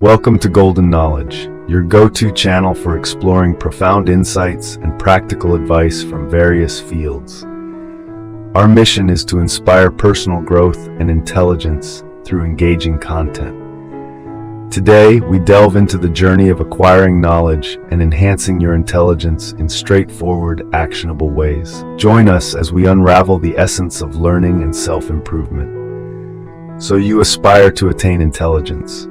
Welcome to Golden Knowledge, your go-to channel for exploring profound insights and practical advice from various fields. Our mission is to inspire personal growth and intelligence through engaging content. Today, we delve into the journey of acquiring knowledge and enhancing your intelligence in straightforward, actionable ways. Join us as we unravel the essence of learning and self-improvement. So you aspire to attain intelligence.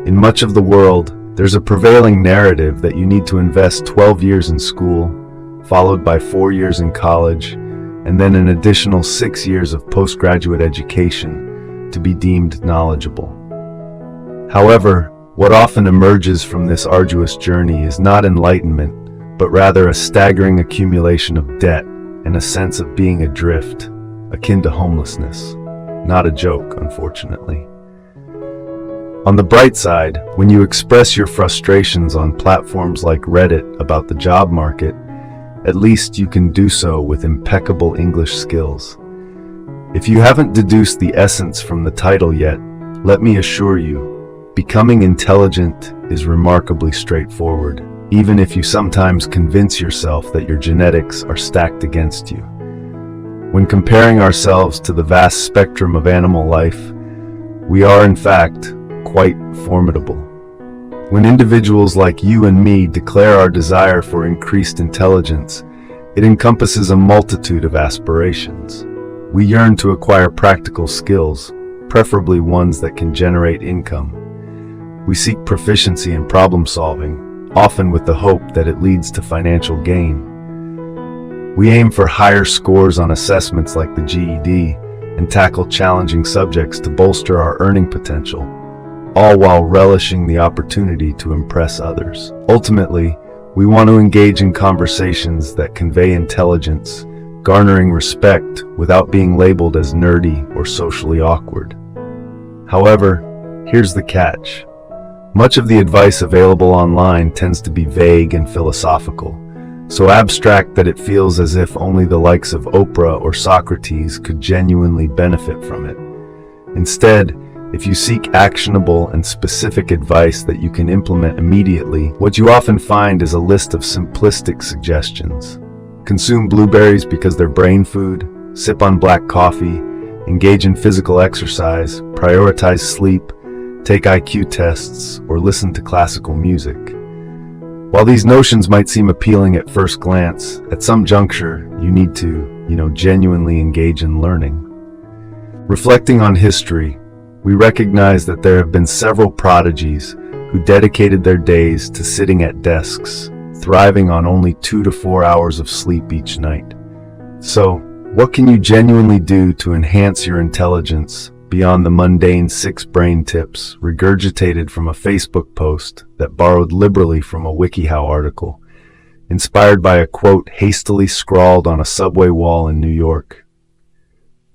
In much of the world, there's a prevailing narrative that you need to invest 12 years in school, followed by 4 years in college, and then an additional 6 years of postgraduate education to be deemed knowledgeable. However, what often emerges from this arduous journey is not enlightenment, but rather a staggering accumulation of debt and a sense of being adrift, akin to homelessness. Not a joke, unfortunately. On the bright side, when you express your frustrations on platforms like Reddit about the job market, at least you can do so with impeccable English skills. If you haven't deduced the essence from the title yet, let me assure you, becoming intelligent is remarkably straightforward, even if you sometimes convince yourself that your genetics are stacked against you. When comparing ourselves to the vast spectrum of animal life, we are in fact quite formidable. When individuals like you and me declare our desire for increased intelligence, it encompasses a multitude of aspirations. We yearn to acquire practical skills, preferably ones that can generate income. We seek proficiency in problem solving, often with the hope that it leads to financial gain. We aim for higher scores on assessments like the GED and tackle challenging subjects to bolster our earning potential, all while relishing the opportunity to impress others. Ultimately, we want to engage in conversations that convey intelligence, garnering respect without being labeled as nerdy or socially awkward. However, here's the catch. Much of the advice available online tends to be vague and philosophical, so abstract that it feels as if only the likes of Oprah or Socrates could genuinely benefit from it. Instead, if you seek actionable and specific advice that you can implement immediately, what you often find is a list of simplistic suggestions. Consume blueberries because they're brain food, sip on black coffee, engage in physical exercise, prioritize sleep, take IQ tests, or listen to classical music. While these notions might seem appealing at first glance, at some juncture, you need to, genuinely engage in learning. Reflecting on history, we recognize that there have been several prodigies who dedicated their days to sitting at desks, thriving on only 2 to 4 hours of sleep each night. So, what can you genuinely do to enhance your intelligence beyond the mundane 6 brain tips regurgitated from a Facebook post that borrowed liberally from a WikiHow article, inspired by a quote hastily scrawled on a subway wall in New York?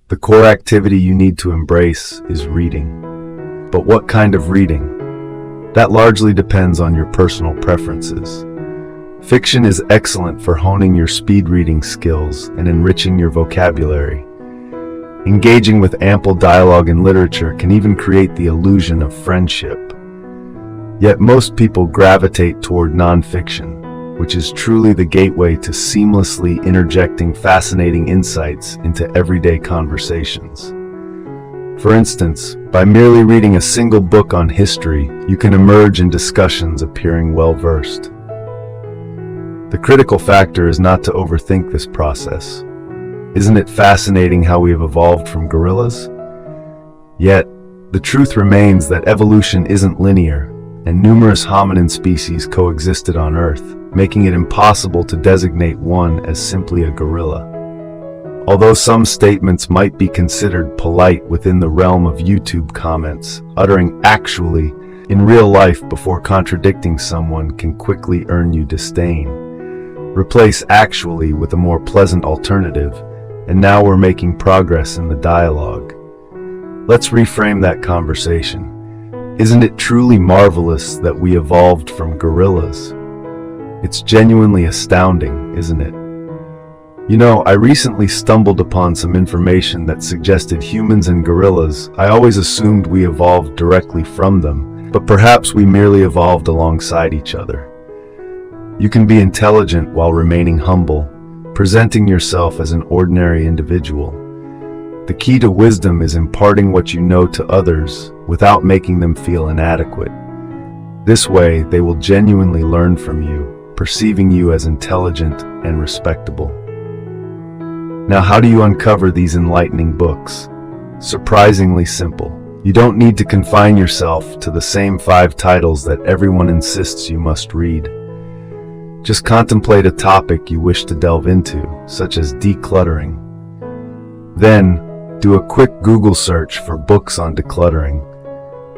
The core activity you need to embrace is reading. But what kind of reading? That largely depends on your personal preferences. Fiction is excellent for honing your speed reading skills and enriching your vocabulary. Engaging with ample dialogue in literature can even create the illusion of friendship. Yet most people gravitate toward nonfiction, which is truly the gateway to seamlessly interjecting fascinating insights into everyday conversations. For instance, by merely reading a single book on history, you can emerge in discussions appearing well-versed. The critical factor is not to overthink this process. Isn't it fascinating how we have evolved from gorillas? Yet, the truth remains that evolution isn't linear, and numerous hominin species coexisted on Earth, making it impossible to designate one as simply a gorilla. Although some statements might be considered polite within the realm of YouTube comments, uttering "actually" in real life before contradicting someone can quickly earn you disdain. Replace "actually" with a more pleasant alternative, and now we're making progress in the dialogue. Let's reframe that conversation. Isn't it truly marvelous that we evolved from gorillas? It's genuinely astounding, isn't it? I recently stumbled upon some information that suggested humans and gorillas. I always assumed we evolved directly from them, but perhaps we merely evolved alongside each other. You can be intelligent while remaining humble, presenting yourself as an ordinary individual. The key to wisdom is imparting what you know to others without making them feel inadequate. This way, they will genuinely learn from you, perceiving you as intelligent and respectable. Now, how do you uncover these enlightening books? Surprisingly simple. You don't need to confine yourself to the same 5 titles that everyone insists you must read. Just contemplate a topic you wish to delve into, such as decluttering. Then, do a quick Google search for books on decluttering.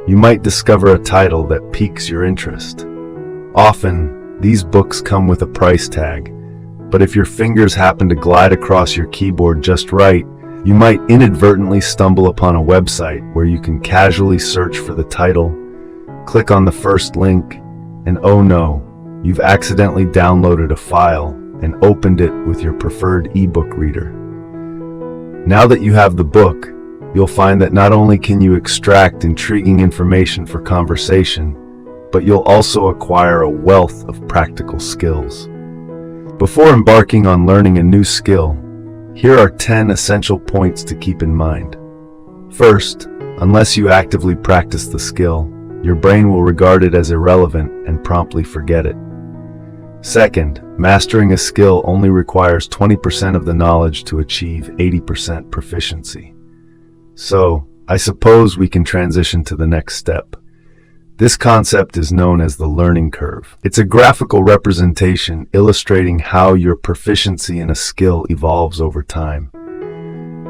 You might discover a title that piques your interest. Often, these books come with a price tag, but if your fingers happen to glide across your keyboard just right, you might inadvertently stumble upon a website where you can casually search for the title, click on the first link, and oh no, you've accidentally downloaded a file and opened it with your preferred ebook reader. Now that you have the book, you'll find that not only can you extract intriguing information for conversation, but you'll also acquire a wealth of practical skills. Before embarking on learning a new skill, here are 10 essential points to keep in mind. First, unless you actively practice the skill, your brain will regard it as irrelevant and promptly forget it. Second, mastering a skill only requires 20% of the knowledge to achieve 80% proficiency. So, I suppose we can transition to the next step. This concept is known as the learning curve. It's a graphical representation illustrating how your proficiency in a skill evolves over time.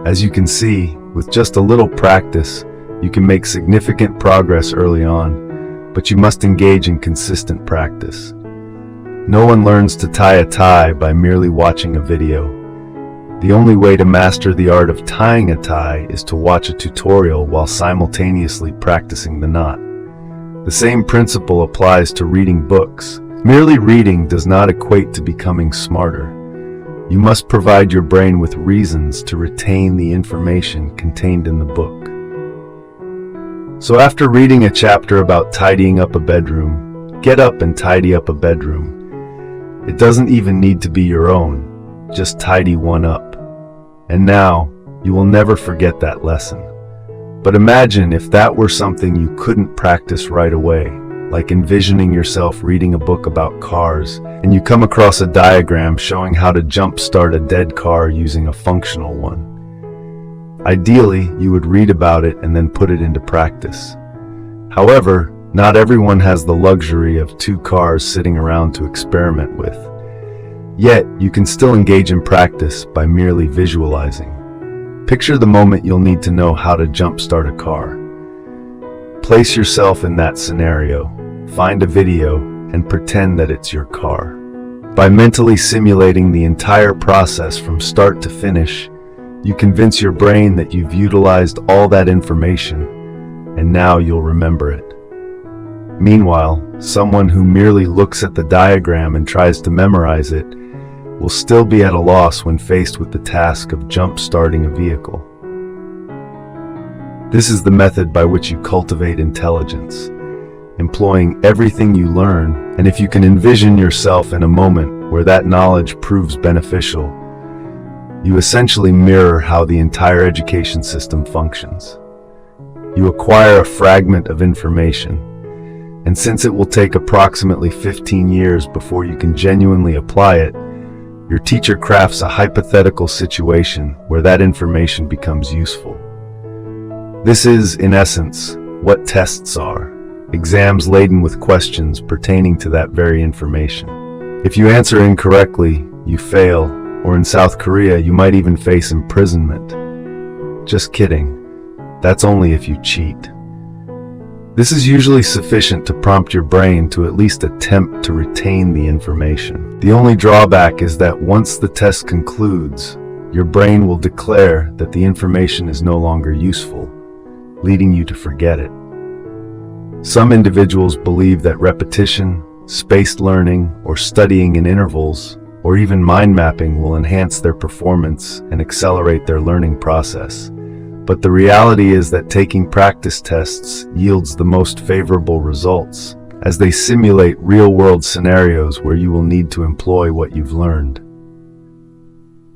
As you can see, with just a little practice, you can make significant progress early on, but you must engage in consistent practice. No one learns to tie a tie by merely watching a video. The only way to master the art of tying a tie is to watch a tutorial while simultaneously practicing the knot. The same principle applies to reading books. Merely reading does not equate to becoming smarter. You must provide your brain with reasons to retain the information contained in the book. So after reading a chapter about tidying up a bedroom, get up and tidy up a bedroom. It doesn't even need to be your own, just tidy one up. And now, you will never forget that lesson. But imagine if that were something you couldn't practice right away, like envisioning yourself reading a book about cars, and you come across a diagram showing how to jump-start a dead car using a functional one. Ideally, you would read about it and then put it into practice. However, not everyone has the luxury of 2 cars sitting around to experiment with. Yet, you can still engage in practice by merely visualizing. Picture the moment you'll need to know how to jump-start a car. Place yourself in that scenario, find a video, and pretend that it's your car. By mentally simulating the entire process from start to finish, you convince your brain that you've utilized all that information, and now you'll remember it. Meanwhile, someone who merely looks at the diagram and tries to memorize it will still be at a loss when faced with the task of jump-starting a vehicle. This is the method by which you cultivate intelligence, employing everything you learn, and if you can envision yourself in a moment where that knowledge proves beneficial, you essentially mirror how the entire education system functions. You acquire a fragment of information, and since it will take approximately 15 years before you can genuinely apply it, your teacher crafts a hypothetical situation where that information becomes useful. This is, in essence, what tests are, exams laden with questions pertaining to that very information. If you answer incorrectly, you fail, or in South Korea, you might even face imprisonment. Just kidding. That's only if you cheat. This is usually sufficient to prompt your brain to at least attempt to retain the information. The only drawback is that once the test concludes, your brain will declare that the information is no longer useful, leading you to forget it. Some individuals believe that repetition, spaced learning, or studying in intervals, or even mind mapping will enhance their performance and accelerate their learning process. But the reality is that taking practice tests yields the most favorable results, as they simulate real-world scenarios where you will need to employ what you've learned.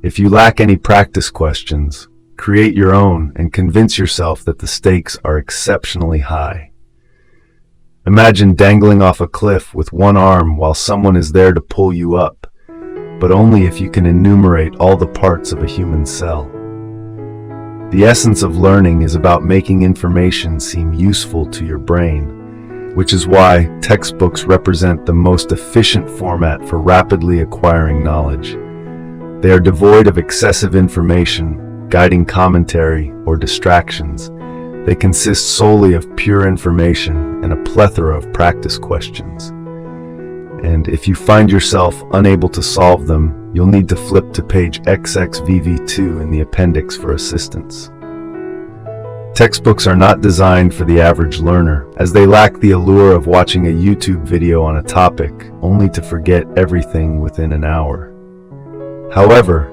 If you lack any practice questions, create your own and convince yourself that the stakes are exceptionally high. Imagine dangling off a cliff with one arm while someone is there to pull you up, but only if you can enumerate all the parts of a human cell. The essence of learning is about making information seem useful to your brain, which is why textbooks represent the most efficient format for rapidly acquiring knowledge. They are devoid of excessive information, guiding commentary, or distractions. They consist solely of pure information and a plethora of practice questions. And if you find yourself unable to solve them, you'll need to flip to page XXVV2 in the appendix for assistance. Textbooks are not designed for the average learner, as they lack the allure of watching a YouTube video on a topic, only to forget everything within an hour. However,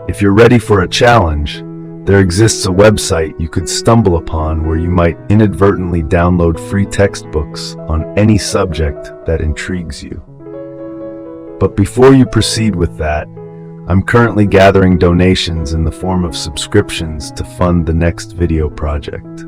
if you're ready for a challenge, there exists a website you could stumble upon where you might inadvertently download free textbooks on any subject that intrigues you. But before you proceed with that, I'm currently gathering donations in the form of subscriptions to fund the next video project.